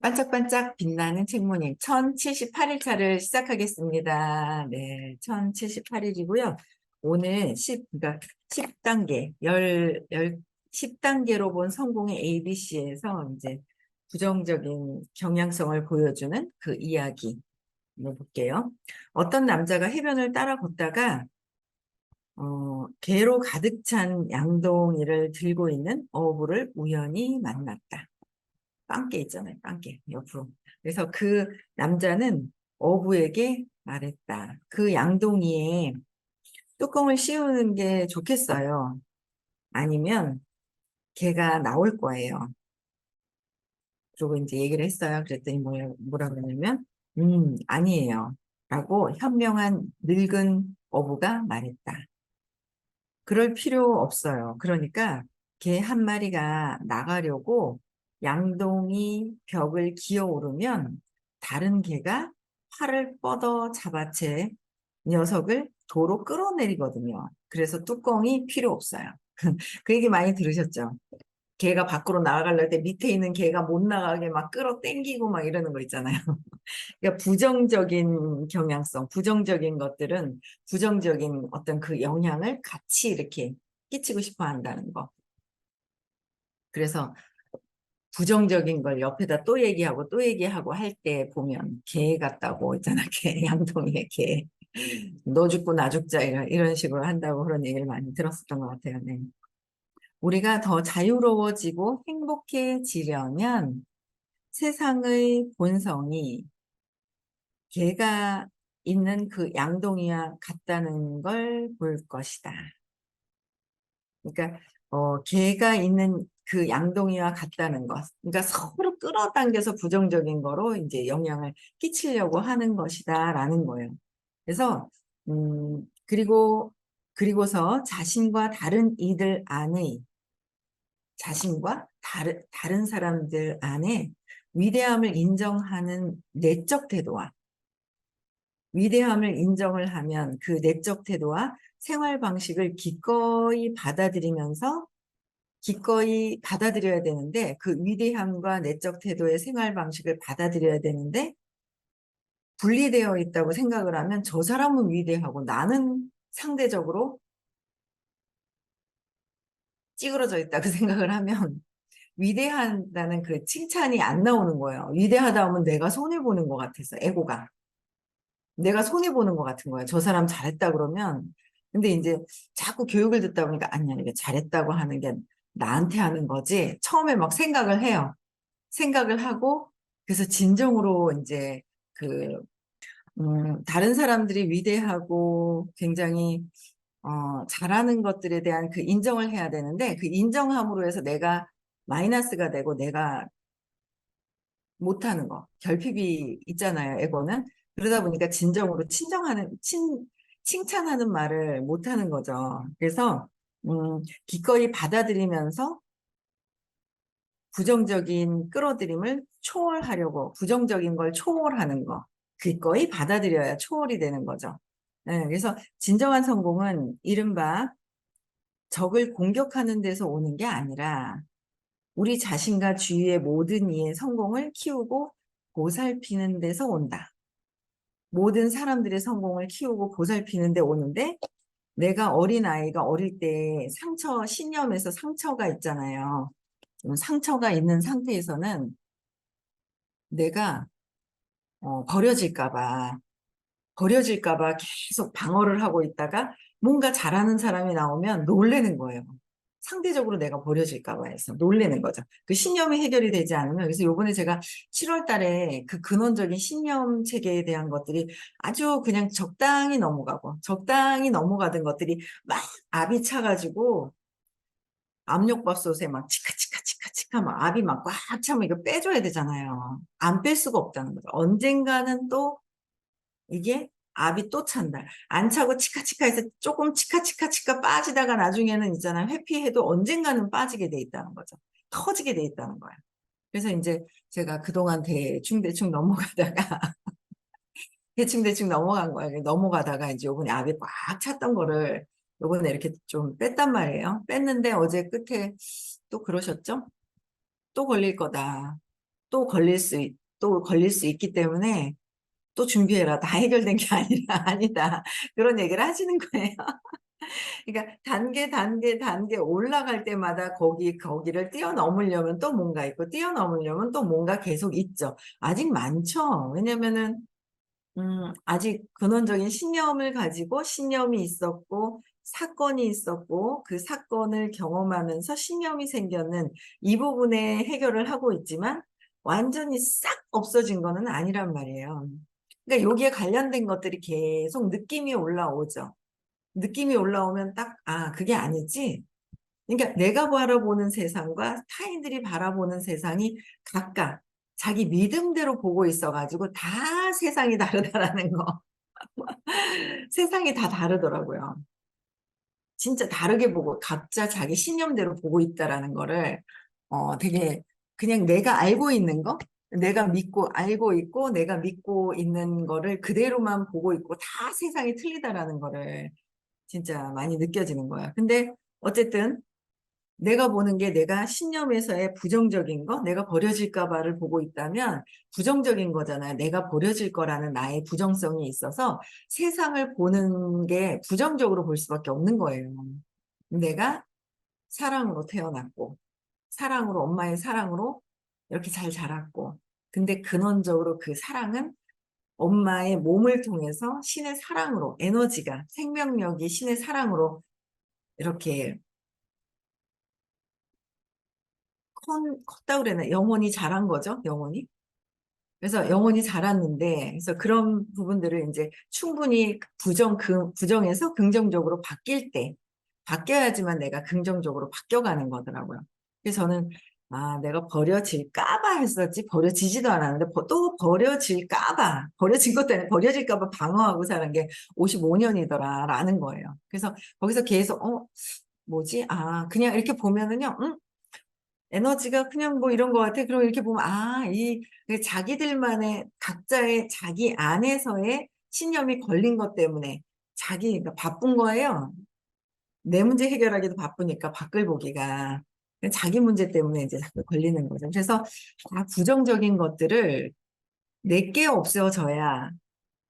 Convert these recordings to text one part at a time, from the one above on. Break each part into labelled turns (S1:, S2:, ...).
S1: 반짝반짝 빛나는 책모닝 1078일차를 시작하겠습니다. 네, 1078일이고요. 오늘 그러니까 10단계, 10단계로 본 성공의 ABC에서 이제 부정적인 경향성을 보여주는 그 이야기 볼게요. 어떤 남자가 해변을 따라 걷다가 개로 가득 찬 양동이를 들고 있는 어부를 우연히 만났다. 빵개 있잖아요. 빵개 옆으로. 그래서 그 남자는 어부에게 말했다. 그 양동이에 뚜껑을 씌우는 게 좋겠어요. 아니면 개가 나올 거예요. 그리고 이제 얘기를 했어요. 그랬더니 뭐라 그러냐면 아니에요. 라고 현명한 늙은 어부가 말했다. 그럴 필요 없어요. 그러니까 개 한 마리가 나가려고 양동이 벽을 기어오르면 다른 개가 팔을 뻗어 잡아채 녀석을 도로 끌어내리거든요. 그래서 뚜껑이 필요 없어요. 그 얘기 많이 들으셨죠? 개가 밖으로 나가려고 때 밑에 있는 개가 못 나가게 막 끌어 당기고 막 이러는 거 있잖아요. 그러니까 부정적인 경향성, 부정적인 것들은 부정적인 어떤 그 영향을 같이 이렇게 끼치고 싶어 한다는 거. 그래서 부정적인 걸 옆에다 또 얘기하고 또 얘기하고 할 때 보면 개 같다고 있잖아. 개, 양동이의 개. 너 죽고 나 죽자 이런 식으로 한다고 그런 얘기를 많이 들었었던 것 같아요. 네. 우리가 더 자유로워지고 행복해지려면 세상의 본성이 개가 있는 그 양동이와 같다는 걸 볼 것이다. 그러니까 개가 있는 그 양동이와 같다는 것. 그러니까 서로 끌어당겨서 부정적인 거로 이제 영향을 끼치려고 하는 것이다라는 거예요. 그래서 그리고서 자신과 다른 이들 안의 자신과 다른 사람들 안에 위대함을 인정하는 내적 태도와 위대함을 인정을 하면 그 내적 태도와 생활 방식을 기꺼이 받아들여야 되는데 그 위대함과 내적 태도의 생활 방식을 받아들여야 되는데 분리되어 있다고 생각을 하면 저 사람은 위대하고 나는 상대적으로 찌그러져 있다고 생각을 하면 위대하다는 그 칭찬이 안 나오는 거예요. 위대하다 하면 내가 손해보는 것 같아서 에고가. 내가 손해보는 것 같은 거예요. 저 사람 잘했다 그러면. 근데 이제 자꾸 교육을 듣다 보니까 아니야, 이게 잘했다고 하는 게 나한테 하는 거지. 처음에 막 생각을 해요. 생각을 하고, 그래서 진정으로 이제 다른 사람들이 위대하고 굉장히, 잘하는 것들에 대한 그 인정을 해야 되는데, 그 인정함으로 해서 내가 마이너스가 되고 내가 못하는 거. 결핍이 있잖아요, 에고는. 그러다 보니까 진정으로 칭찬하는 말을 못하는 거죠. 그래서, 기꺼이 받아들이면서 부정적인 끌어들임을 초월하려고, 부정적인 걸 초월하는 거. 기꺼이 받아들여야 초월이 되는 거죠. 네, 그래서 진정한 성공은 이른바 적을 공격하는 데서 오는 게 아니라 우리 자신과 주위의 모든 이의 성공을 키우고 보살피는 데서 온다. 모든 사람들의 성공을 키우고 보살피는 데 오는데 내가 어린아이가 어릴 때 신념에서 상처가 있잖아요. 상처가 있는 상태에서는 내가 버려질까 봐 계속 방어를 하고 있다가 뭔가 잘하는 사람이 나오면 놀래는 거예요. 상대적으로 내가 버려질까 봐 해서 놀래는 거죠. 그 신념이 해결이 되지 않으면, 그래서 요번에 제가 7월 달에 그 근원적인 신념 체계에 대한 것들이 아주 그냥 적당히 넘어가던 것들이 막 압이 차가지고 압력밥솥에 막 치카치카 막 압이 막 꽉 차면 이거 빼줘야 되잖아요. 안 뺄 수가 없다는 거죠. 언젠가는 또 이게 압이 또 찬다. 안 차고 치카치카 해서 조금 치카치카 빠지다가 나중에는 있잖아요. 회피해도 언젠가는 빠지게 돼 있다는 거죠. 터지게 돼 있다는 거예요. 그래서 이제 제가 그동안 대충 넘어가다가 대충 넘어간 거예요. 넘어가다가 이제 요번에 압이 꽉 찼던 거를 요번에 이렇게 좀 뺐단 말이에요. 뺐는데 어제 끝에 또 그러셨죠? 또 걸릴 거다. 또 걸릴 수 있기 때문에 또 준비해라. 다 해결된 게 아니라, 아니다. 그런 얘기를 하시는 거예요. 그러니까 단계 올라갈 때마다 거기를 뛰어넘으려면 또 뭔가 있고, 뛰어넘으려면 또 뭔가 계속 있죠. 아직 많죠. 왜냐면은, 아직 근원적인 신념을 가지고 신념이 있었고, 사건이 있었고, 그 사건을 경험하면서 신념이 생겼는 이 부분에 해결을 하고 있지만, 완전히 싹 없어진 거는 아니란 말이에요. 그러니까 여기에 관련된 것들이 계속 느낌이 올라오죠. 느낌이 올라오면 딱, 아, 그게 아니지. 그러니까 내가 바라보는 세상과 타인들이 바라보는 세상이 각각 자기 믿음대로 보고 있어가지고 다 세상이 다르다라는 거. 세상이 다 다르더라고요. 진짜 다르게 보고 각자 자기 신념대로 보고 있다라는 거를 되게 그냥 내가 알고 있는 거, 내가 믿고 알고 있고 내가 믿고 있는 거를 그대로만 보고 있고 다 세상이 틀리다라는 거를 진짜 많이 느껴지는 거야. 근데 어쨌든 내가 보는 게 내가 신념에서의 부정적인 거, 내가 버려질까 봐를 보고 있다면 부정적인 거잖아요. 내가 버려질 거라는 나의 부정성이 있어서 세상을 보는 게 부정적으로 볼 수밖에 없는 거예요. 내가 사랑으로 태어났고, 사랑으로, 엄마의 사랑으로 이렇게 잘 자랐고, 근데 근원적으로 그 사랑은 엄마의 몸을 통해서 신의 사랑으로, 에너지가, 생명력이 신의 사랑으로 이렇게 컸다고 그래나 영혼이 자란 거죠, 영혼이. 그래서 영혼이 자랐는데, 그래서 그런 부분들을 이제 충분히 부정에서 긍정적으로 바뀔 때, 바뀌어야지만 내가 긍정적으로 바뀌어가는 거더라고요. 그래서 저는, 아, 내가 버려질까봐 했었지, 버려지지도 않았는데, 또 버려질까봐, 버려진 것도 아니라 버려질까봐 방어하고 사는 게 55년이더라라는 거예요. 그래서 거기서 계속, 뭐지? 아, 그냥 이렇게 보면은요, 에너지가 그냥 뭐 이런 것 같아. 그럼 이렇게 보면, 아, 그 자기들만의 각자의 자기 안에서의 신념이 걸린 것 때문에 그러니까 바쁜 거예요. 내 문제 해결하기도 바쁘니까 밖을 보기가. 자기 문제 때문에 이제 자꾸 걸리는 거죠. 그래서 다 부정적인 것들을 내게 없어져야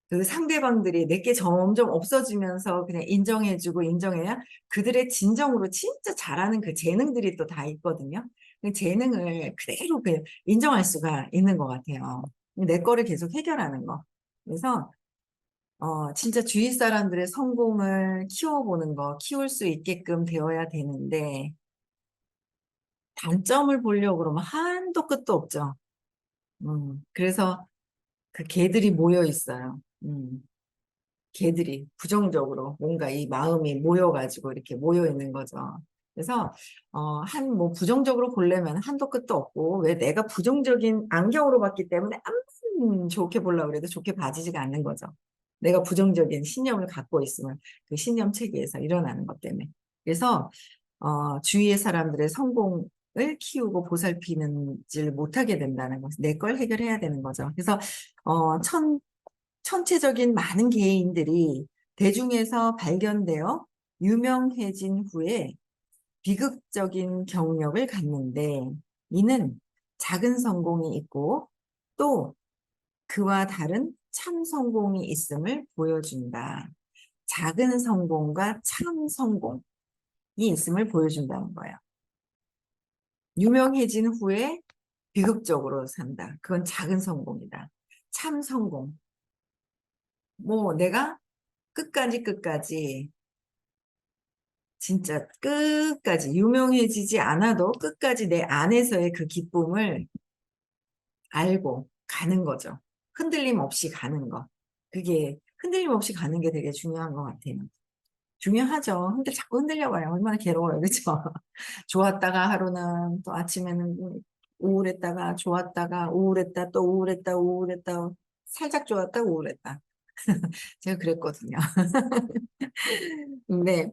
S1: 그 상대방들이 내게 점점 없어지면서 그냥 인정해주고 인정해야 그들의 진정으로 진짜 잘하는 그 재능들이 또 다 있거든요. 그 재능을 그대로 그 인정할 수가 있는 것 같아요. 내 거를 계속 해결하는 거. 그래서 진짜 주위 사람들의 성공을 키워보는 거, 키울 수 있게끔 되어야 되는데 단점을 보려고 그러면 한도 끝도 없죠. 그래서 그 개들이 모여 있어요. 개들이 부정적으로 뭔가 이 마음이 모여가지고 이렇게 모여 있는 거죠. 그래서 뭐 부정적으로 보려면 한도 끝도 없고 왜 내가 부정적인 안경으로 봤기 때문에 아무리 좋게 보려고 그래도 좋게 봐지지가 않는 거죠. 내가 부정적인 신념을 갖고 있으면 그 신념 체계에서 일어나는 것 때문에. 그래서 주위의 사람들의 성공을 키우고 보살피는지를 못하게 된다는 것, 내 걸 해결해야 되는 거죠. 그래서 어, 천 천체적인 많은 개인들이 대중에서 발견되어 유명해진 후에 비극적인 경력을 갖는데 이는 작은 성공이 있고 또 그와 다른 참 성공이 있음을 보여준다. 작은 성공과 참 성공이 있음을 보여준다는 거예요. 유명해진 후에 비극적으로 산다. 그건 작은 성공이다. 참 성공. 뭐 내가 끝까지 진짜 끝까지 유명해지지 않아도 끝까지 내 안에서의 그 기쁨을 알고 가는 거죠. 흔들림 없이 가는 거. 그게 흔들림 없이 가는 게 되게 중요한 것 같아요. 중요하죠. 자꾸 흔들려봐요. 얼마나 괴로워요. 그렇죠? 좋았다가 하루는 또 아침에는 우울했다가 좋았다가 우울했다 또 우울했다 우울했다 살짝 좋았다 우울했다. 제가 그랬거든요. 근데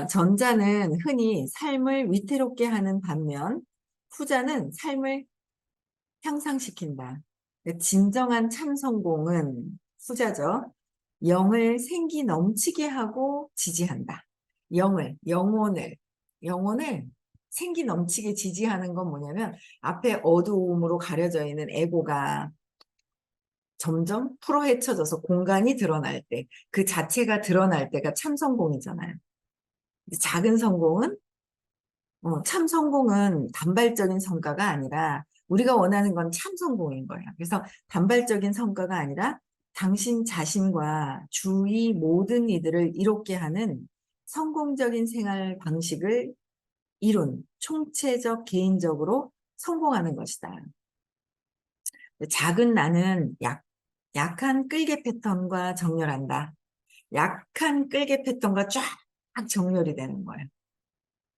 S1: 전자는 흔히 삶을 위태롭게 하는 반면 후자는 삶을 향상시킨다. 진정한 참 성공은 후자죠. 영을 생기 넘치게 하고 지지한다. 영혼을 생기 넘치게 지지하는 건 뭐냐면 앞에 어두움으로 가려져 있는 에고가 점점 풀어헤쳐져서 공간이 드러날 때, 그 자체가 드러날 때가 참 성공이잖아요. 작은 성공은 참 성공은 단발적인 성과가 아니라 우리가 원하는 건 참 성공인 거예요. 그래서 단발적인 성과가 아니라 당신 자신과 주위 모든 이들을 이롭게 하는 성공적인 생활 방식을 이룬 총체적 개인적으로 성공하는 것이다. 작은 나는 약한 끌개 패턴과 정렬한다. 약한 끌개 패턴과 쫙 정렬이 되는 거예요.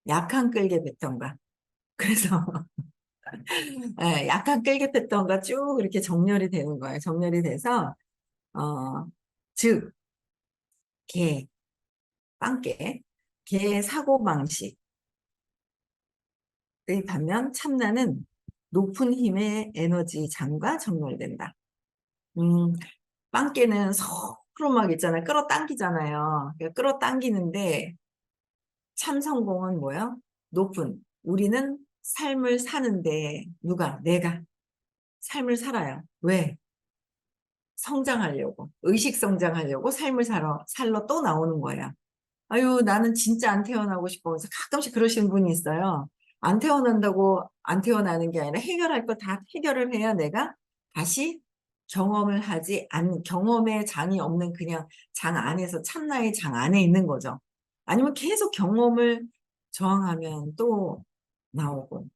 S1: 약한 끌개 패턴과. 그래서 예, 약간 끌게 폈던가 쭉 이렇게 정렬이 되는 거예요. 정렬이 돼서 어, 즉, 개, 빵개, 개의 사고방식의 반면 참나는 높은 힘의 에너지 장과 정렬된다. 음, 빵개는 서로 막 있잖아요. 끌어당기잖아요. 그러니까 끌어당기는데 참 성공은 뭐예요? 높은. 우리는 삶을 사는데 누가? 내가 삶을 살아요. 왜? 성장하려고, 의식 성장하려고 삶을 살러 또 나오는 거야. 아유, 나는 진짜 안 태어나고 싶어. 그래서 가끔씩 그러시는 분이 있어요. 안 태어난다고 안 태어나는 게 아니라 해결할 거 다 해결을 해야 내가 다시 경험을 경험의 장이 없는 그냥 장 안에서, 참나의 장 안에 있는 거죠. 아니면 계속 경험을 저항하면 또 나오고,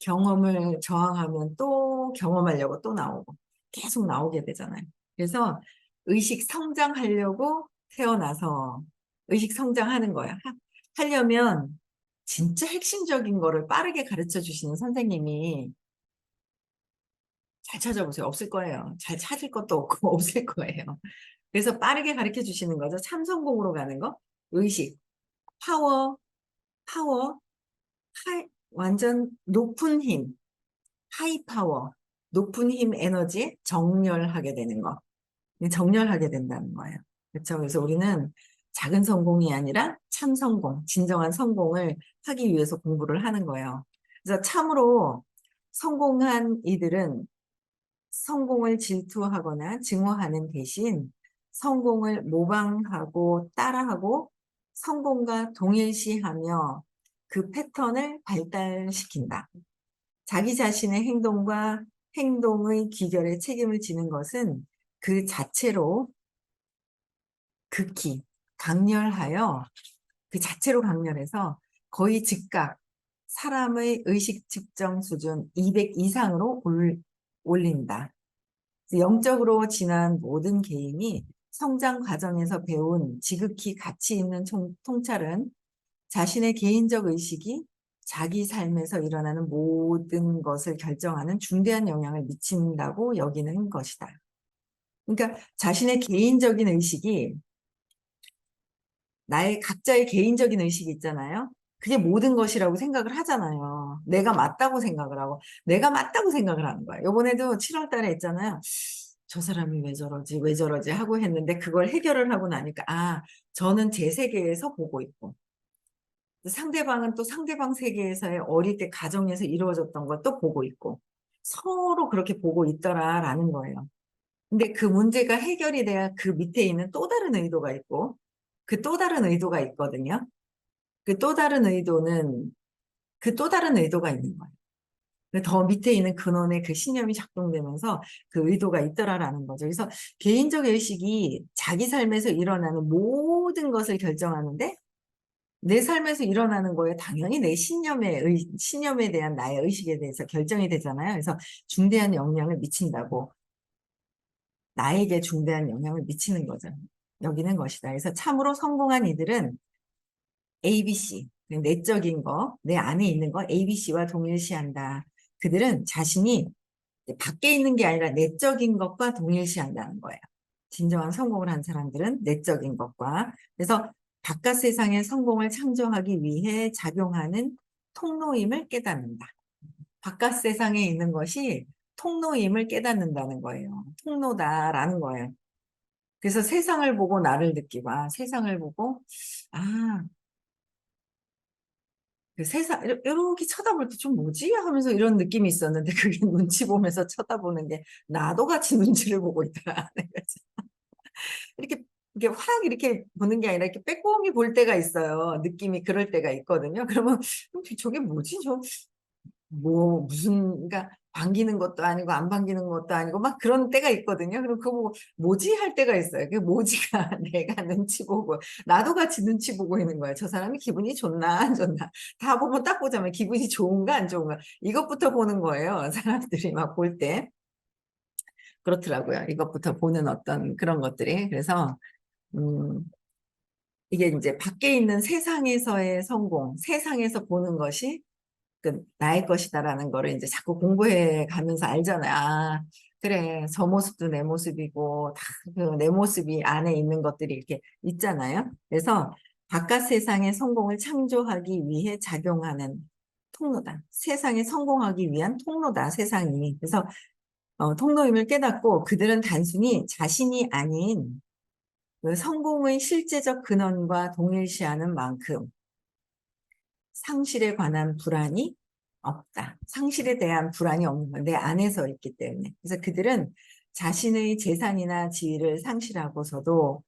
S1: 경험을 저항하면 또 경험하려고 또 나오고 계속 나오게 되잖아요. 그래서 의식 성장하려고 태어나서 의식 성장하는 거야. 하려면 진짜 핵심적인 거를 빠르게 가르쳐 주시는 선생님이 잘 찾아보세요. 없을 거예요. 잘 찾을 것도 없고 없을 거예요. 그래서 빠르게 가르쳐 주시는 거죠. 참성공으로 가는 거. 의식, 파워, 파워, 완전 높은 힘. 하이파워, 높은 힘 에너지에 정렬하게 되는 거. 정렬하게 된다는 거예요. 그렇죠? 그래서 우리는 작은 성공이 아니라 참 성공, 진정한 성공을 하기 위해서 공부를 하는 거예요. 그래서 참으로 성공한 이들은 성공을 질투하거나 증오하는 대신 성공을 모방하고 따라하고 성공과 동일시하며 그 패턴을 발달시킨다. 자기 자신의 행동과 행동의 귀결에 책임을 지는 것은 그 자체로 극히 강렬하여, 그 자체로 강렬해서 거의 즉각 사람의 의식 측정 수준 200 이상으로 올린다. 영적으로 지난 모든 개인이 성장 과정에서 배운 지극히 가치 있는 통찰은 자신의 개인적 의식이 자기 삶에서 일어나는 모든 것을 결정하는 중대한 영향을 미친다고 여기는 것이다. 그러니까 자신의 개인적인 의식이, 나의 각자의 개인적인 의식이 있잖아요. 그게 모든 것이라고 생각을 하잖아요. 내가 맞다고 생각을 하고, 내가 맞다고 생각을 하는 거야. 요번에도 7월 달에 했잖아요. 저 사람이 왜 저러지, 왜 저러지 하고 했는데 그걸 해결을 하고 나니까, 아, 저는 제 세계에서 보고 있고, 상대방은 또 상대방 세계에서의 어릴 때 가정에서 이루어졌던 것도 보고 있고 서로 그렇게 보고 있더라라는 거예요. 근데 그 문제가 해결이 돼야 그 밑에 있는 또 다른 의도가 있고 그 또 다른 의도가 있거든요. 그 또 다른 의도는 그 또 다른 의도가 있는 거예요. 더 밑에 있는 근원의 그 신념이 작동되면서 그 의도가 있더라라는 거죠. 그래서 개인적 의식이 자기 삶에서 일어나는 모든 것을 결정하는데 내 삶에서 일어나는 거에 당연히 내 신념에 대한 나의 의식에 대해서 결정이 되잖아요. 그래서 중대한 영향을 미친다고, 나에게 중대한 영향을 미치는 거죠. 여기는 것이다. 그래서 참으로 성공한 이들은 ABC, 내적인 거, 내 안에 있는 거 ABC와 동일시한다. 그들은 자신이 밖에 있는 게 아니라 내적인 것과 동일시한다는 거예요. 진정한 성공을 한 사람들은 내적인 것과, 그래서 바깥 세상의 성공을 창조하기 위해 작용하는 통로임을 깨닫는다. 바깥 세상에 있는 것이 통로임을 깨닫는다는 거예요. 통로다라는 거예요. 그래서 세상을 보고 나를 느끼고, 세상을 보고, 아, 그 세상 이렇게 쳐다볼 때 좀 뭐지 하면서 이런 느낌이 있었는데 그게 눈치 보면서 쳐다보는 게 나도 같이 눈치를 보고 있다. 이렇게 이게 확 이렇게 보는 게 아니라 이렇게 빼꼼히 볼 때가 있어요. 느낌이 그럴 때가 있거든요. 그러면 저게 뭐지? 뭐 무슨 그러니까 반기는 것도 아니고 안 반기는 것도 아니고 막 그런 때가 있거든요. 그럼 그거 보고 뭐지 할 때가 있어요. 그 뭐지가 내가 눈치 보고 나도 같이 눈치 보고 있는 거야. 저 사람이 기분이 좋나 안 좋나 다 보면 딱 보자면 기분이 좋은가 안 좋은가 이것부터 보는 거예요. 사람들이 막 볼 때. 그렇더라고요. 이것부터 보는 어떤 그런 것들이. 그래서 음, 이게 이제 밖에 있는 세상에서의 성공, 세상에서 보는 것이 그 나의 것이다라는 거를 이제 자꾸 공부해 가면서 알잖아요. 아, 그래. 저 모습도 내 모습이고 다 그 내 모습이 안에 있는 것들이 이렇게 있잖아요. 그래서 바깥 세상의 성공을 창조하기 위해 작용하는 통로다. 세상에 성공하기 위한 통로다. 세상이. 그래서 통로임을 깨닫고 그들은 단순히 자신이 아닌 그 성공의 실제적 근원과 동일시하는 만큼 상실에 관한 불안이 없다. 상실에 대한 불안이 없는 건 내 안에서 있기 때문에. 그래서 그들은 자신의 재산이나 지위를 상실하고서도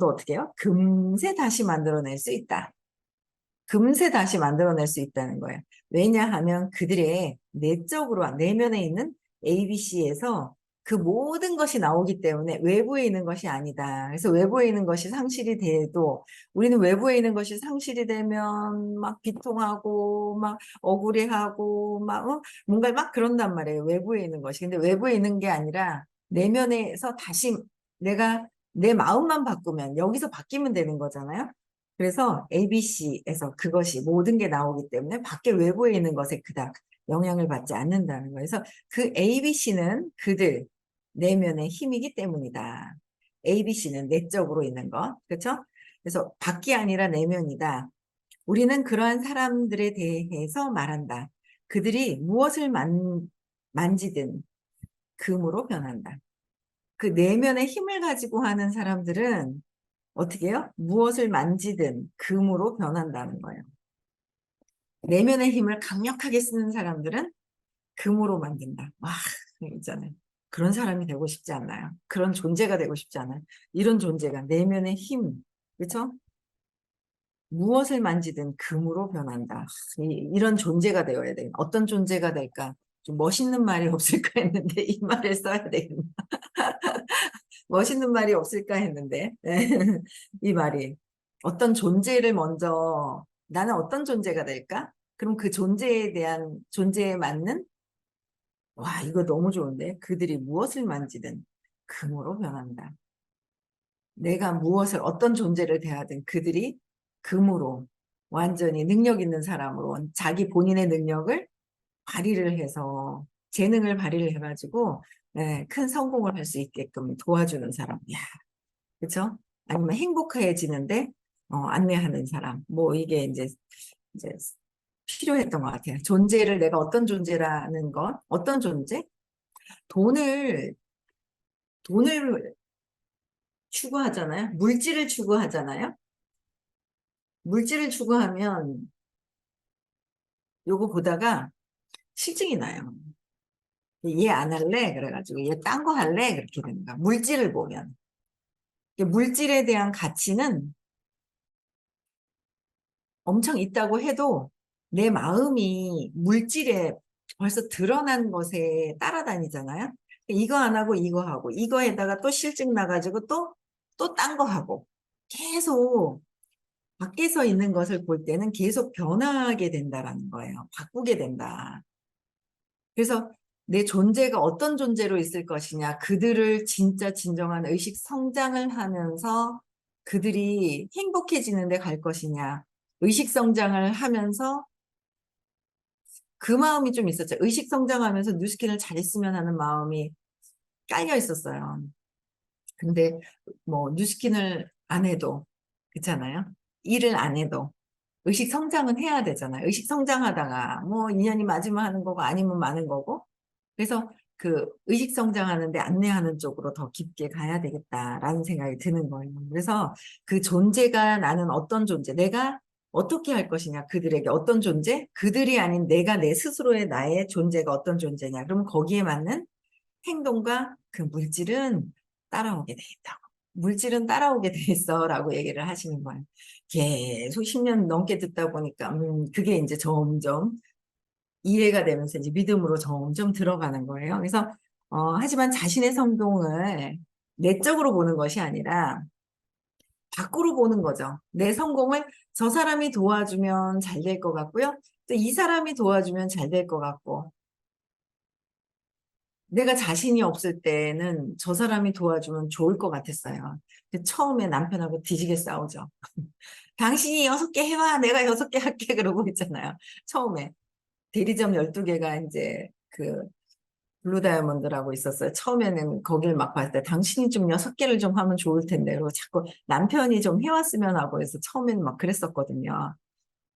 S1: 어떻게 해요? 금세 다시 만들어낼 수 있다. 금세 다시 만들어낼 수 있다는 거예요. 왜냐하면 그들의 내적으로, 내면에 있는 ABC에서 그 모든 것이 나오기 때문에 외부에 있는 것이 아니다. 그래서 외부에 있는 것이 상실이 돼도 우리는 외부에 있는 것이 상실이 되면 막 비통하고 막 억울해하고 막 뭔가 막 그런단 말이에요. 외부에 있는 것이. 근데 외부에 있는 게 아니라 내면에서 다시 내가 내 마음만 바꾸면 여기서 바뀌면 되는 거잖아요. 그래서 ABC에서 그것이 모든 게 나오기 때문에 밖에 외부에 있는 것에 그닥 영향을 받지 않는다는 거예요. 그래서 그 ABC는 그들 내면의 힘이기 때문이다. ABC는 내적으로 있는 것. 그렇죠? 그래서 밖이 아니라 내면이다. 우리는 그러한 사람들에 대해서 말한다. 그들이 무엇을 만지든 금으로 변한다. 그 내면의 힘을 가지고 하는 사람들은 어떻게 해요? 무엇을 만지든 금으로 변한다는 거예요. 내면의 힘을 강력하게 쓰는 사람들은 금으로 만든다. 와, 있잖아요. 그런 사람이 되고 싶지 않나요? 그런 존재가 되고 싶지 않아요? 이런 존재가 내면의 힘, 그렇죠? 무엇을 만지든 금으로 변한다. 이런 존재가 되어야 돼요. 어떤 존재가 될까? 좀 멋있는 말이 없을까 했는데 이 말을 써야 되겠네. 멋있는 말이 없을까 했는데 이 말이 어떤 존재를 먼저 나는 어떤 존재가 될까? 그럼 그 존재에 대한 존재에 맞는 와 이거 너무 좋은데 그들이 무엇을 만지든 금으로 변한다. 내가 무엇을 어떤 존재를 대하든 그들이 금으로 완전히 능력 있는 사람으로 자기 본인의 능력을 발휘를 해서 재능을 발휘를 해가지고 큰 성공을 할 수 있게끔 도와주는 사람. 야, 그렇죠? 아니면 행복해지는데 안내하는 사람. 뭐 이게 이제 필요했던 것 같아요. 존재를 내가 어떤 존재라는 것, 어떤 존재? 돈을 돈을 추구하잖아요. 물질을 추구하잖아요. 물질을 추구하면 요거 보다가 실증이 나요. 얘 안 할래? 그래가지고 얘 딴 거 할래? 그렇게 되는 거야. 물질을 보면. 물질에 대한 가치는 엄청 있다고 해도 내 마음이 물질에 벌써 드러난 것에 따라다니잖아요. 이거 안 하고 이거 하고 이거에다가 또 실증 나가지고 또 딴 거 하고 계속 밖에서 있는 것을 볼 때는 계속 변하게 된다라는 거예요. 바꾸게 된다. 그래서 내 존재가 어떤 존재로 있을 것이냐, 그들을 진짜 진정한 의식 성장을 하면서 그들이 행복해지는 데 갈 것이냐, 의식 성장을 하면서 그 마음이 좀 있었죠. 의식 성장하면서 뉴스킨을 잘 했으면 하는 마음이 깔려 있었어요. 근데 뭐 뉴스킨을 안 해도 그렇잖아요. 일을 안 해도 의식 성장은 해야 되잖아요. 의식 성장하다가 뭐 인연이 맞으면 하는 거고 아니면 마는 거고. 그래서 그 의식 성장하는데 안내하는 쪽으로 더 깊게 가야 되겠다라는 생각이 드는 거예요. 그래서 그 존재가 나는 어떤 존재, 내가 어떻게 할 것이냐, 그들에게 어떤 존재? 그들이 아닌 내가 내 스스로의 나의 존재가 어떤 존재냐. 그러면 거기에 맞는 행동과 그 물질은 따라오게 돼 있다고. 물질은 따라오게 돼 있어라고 얘기를 하시는 거예요. 계속 10년 넘게 듣다 보니까 그게 이제 점점 이해가 되면서 이제 믿음으로 점점 들어가는 거예요. 그래서 하지만 자신의 성공을 내적으로 보는 것이 아니라 밖으로 보는 거죠. 내 성공을 저 사람이 도와주면 잘 될 것 같고요. 또 이 사람이 도와주면 잘 될 것 같고, 내가 자신이 없을 때는 저 사람이 도와주면 좋을 것 같았어요. 근데 처음에 남편하고 뒤지게 싸우죠. 당신이 6개 해와, 내가 6개 할게, 그러고 있잖아요. 처음에. 대리점 12개가 이제 그 블루 다이아몬드라고 있었어요. 처음에는 거길 막 봤을 때 당신이 좀 6개를 좀 하면 좋을 텐데. 그리고 자꾸 남편이 좀 해왔으면 하고 해서 처음에는 막 그랬었거든요.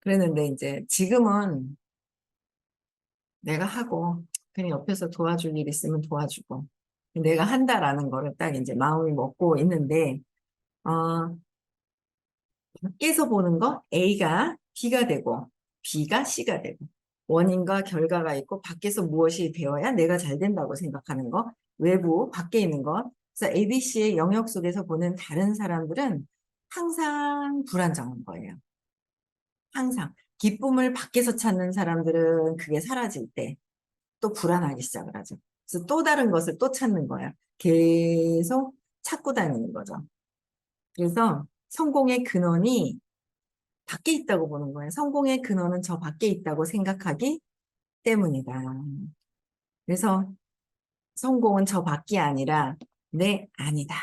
S1: 그랬는데 이제 지금은 내가 하고 그냥 옆에서 도와줄 일 있으면 도와주고 내가 한다라는 거를 딱 이제 마음이 먹고 있는데 어, 밖에서 보는 거 A가 B가 되고 B가 C가 되고 원인과 결과가 있고 밖에서 무엇이 되어야 내가 잘 된다고 생각하는 거 외부 밖에 있는 것 그래서 ABC의 영역 속에서 보는 다른 사람들은 항상 불안정한 거예요. 항상 기쁨을 밖에서 찾는 사람들은 그게 사라질 때 또 불안하기 시작을 하죠. 그래서 또 다른 것을 또 찾는 거야. 계속 찾고 다니는 거죠. 그래서 성공의 근원이 밖에 있다고 보는 거예요. 성공의 근원은 저 밖에 있다고 생각하기 때문이다. 그래서 성공은 저 밖이 아니라 내 안이다.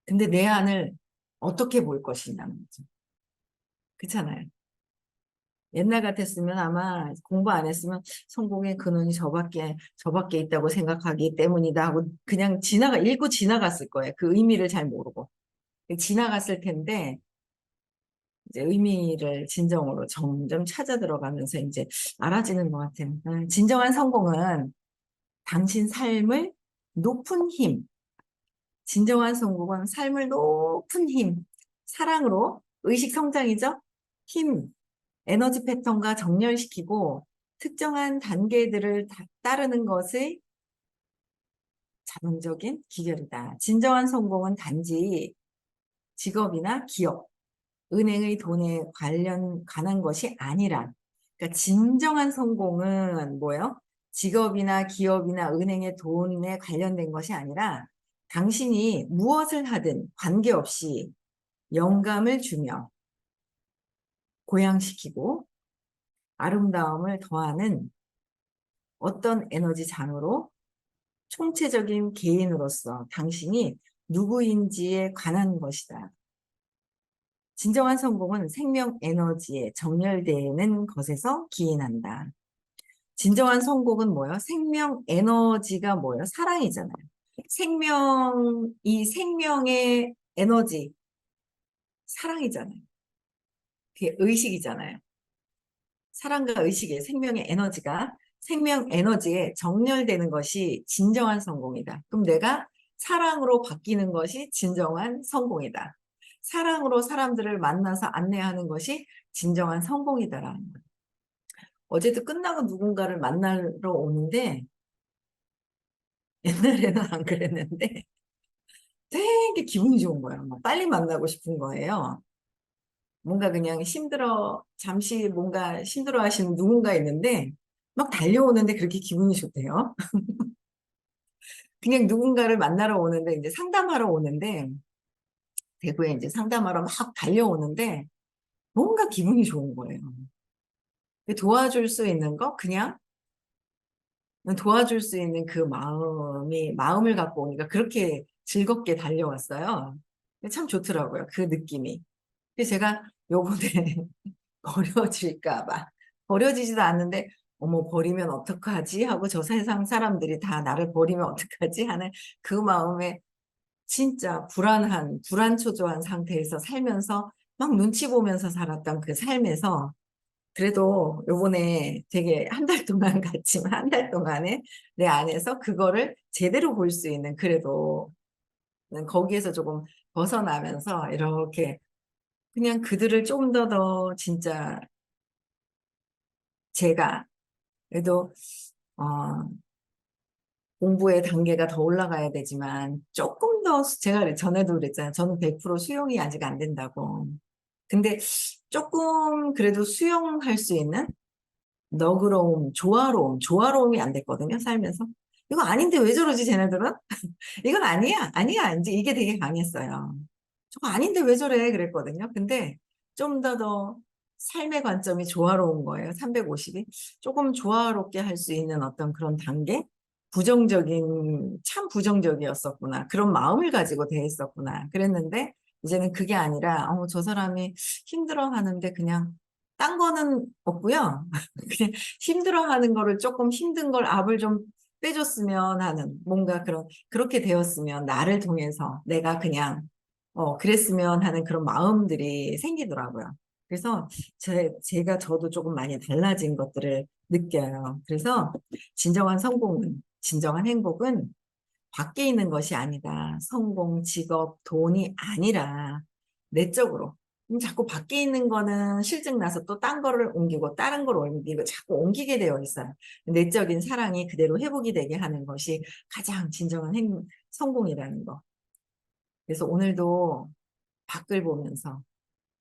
S1: 근데 내 안을 어떻게 볼 것이냐는 거죠. 그렇잖아요. 옛날 같았으면 아마 공부 안 했으면 성공의 근원이 저밖에 있다고 생각하기 때문이다 하고 그냥 읽고 지나갔을 거예요. 그 의미를 잘 모르고. 지나갔을 텐데, 이제 의미를 진정으로 점점 찾아 들어가면서 이제 알아지는 것 같아요. 진정한 성공은 당신 삶을 높은 힘, 진정한 성공은 삶을 높은 힘, 사랑으로 의식 성장이죠? 힘, 에너지 패턴과 정렬시키고 특정한 단계들을 따르는 것의 자동적인 기결이다. 진정한 성공은 단지 직업이나 기업, 은행의 돈에 관한 것이 아니라, 그러니까 진정한 성공은 뭐예요? 직업이나 기업이나 은행의 돈에 관련된 것이 아니라 당신이 무엇을 하든 관계없이 영감을 주며 고양시키고 아름다움을 더하는 어떤 에너지 장으로 총체적인 개인으로서 당신이 누구인지에 관한 것이다. 진정한 성공은 생명 에너지에 정렬되는 것에서 기인한다. 진정한 성공은 뭐예요? 생명 에너지가 뭐예요? 사랑이잖아요. 이 생명의 에너지, 사랑이잖아요. 그게 의식이잖아요. 사랑과 의식의 생명의 에너지가 생명 에너지에 정렬되는 것이 진정한 성공이다. 그럼 내가 사랑으로 바뀌는 것이 진정한 성공이다. 사랑으로 사람들을 만나서 안내하는 것이 진정한 성공이다라는 거예요. 어제도 끝나고 누군가를 만나러 오는데 옛날에는 안 그랬는데 되게 기분이 좋은 거예요. 막 빨리 만나고 싶은 거예요. 뭔가 그냥 잠시 뭔가 힘들어 하시는 누군가 있는데 막 달려오는데 그렇게 기분이 좋대요. 그냥 누군가를 만나러 오는데 이제 상담하러 오는데 대구에 이제 상담하러 막 달려오는데 뭔가 기분이 좋은 거예요. 도와줄 수 있는 거 그냥 도와줄 수 있는 그 마음을 갖고 오니까 그렇게 즐겁게 달려왔어요. 참 좋더라고요. 그 느낌이. 그래서 제가 요번에 버려질까 봐. 버려지지도 않는데, 어머, 버리면 어떡하지? 하고 저 세상 사람들이 다 나를 버리면 어떡하지? 하는 그 마음에 진짜 불안초조한 상태에서 살면서 막 눈치 보면서 살았던 그 삶에서 그래도 요번에 되게 한 달 동안 갔지만 한 달 동안에 내 안에서 그거를 제대로 볼 수 있는 그래도 거기에서 조금 벗어나면서 이렇게 그냥 그들을 조금 더 진짜 제가 그래도 어, 공부의 단계가 더 올라가야 되지만 조금 더 제가 전에도 그랬잖아요. 저는 100% 수용이 아직 안 된다고. 근데 조금 그래도 수용할 수 있는 너그러움, 조화로움이 안 됐거든요, 살면서. 이거 아닌데 왜 저러지, 쟤네들은? 이건 아니야, 아니야. 이제 이게 되게 강했어요. 저거 아닌데 왜 저래? 그랬거든요. 근데 좀 더 삶의 관점이 조화로운 거예요. 350이. 조금 조화롭게 할 수 있는 어떤 그런 단계? 참 부정적이었었구나. 그런 마음을 가지고 대했었구나. 그랬는데, 이제는 그게 아니라, 저 사람이 힘들어 하는데 그냥, 딴 거는 없고요. 그냥 힘들어 하는 거를 조금 힘든 걸 압을 좀 빼줬으면 하는, 뭔가 그렇게 되었으면 나를 통해서 내가 그냥 그랬으면 하는 그런 마음들이 생기더라고요. 그래서 저도 조금 많이 달라진 것들을 느껴요. 그래서 진정한 행복은 밖에 있는 것이 아니다. 성공, 직업, 돈이 아니라 내적으로. 자꾸 밖에 있는 거는 실증 나서 또 딴 거를 옮기고 다른 걸 옮기고 자꾸 옮기게 되어 있어요. 내적인 사랑이 그대로 회복이 되게 하는 것이 가장 진정한 성공이라는 거. 그래서 오늘도 밖을 보면서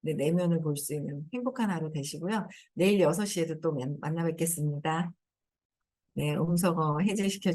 S1: 내 내면을 볼 수 있는 행복한 하루 되시고요. 내일 6시에도 또 만나 뵙겠습니다. 네, 음성어 해제시켜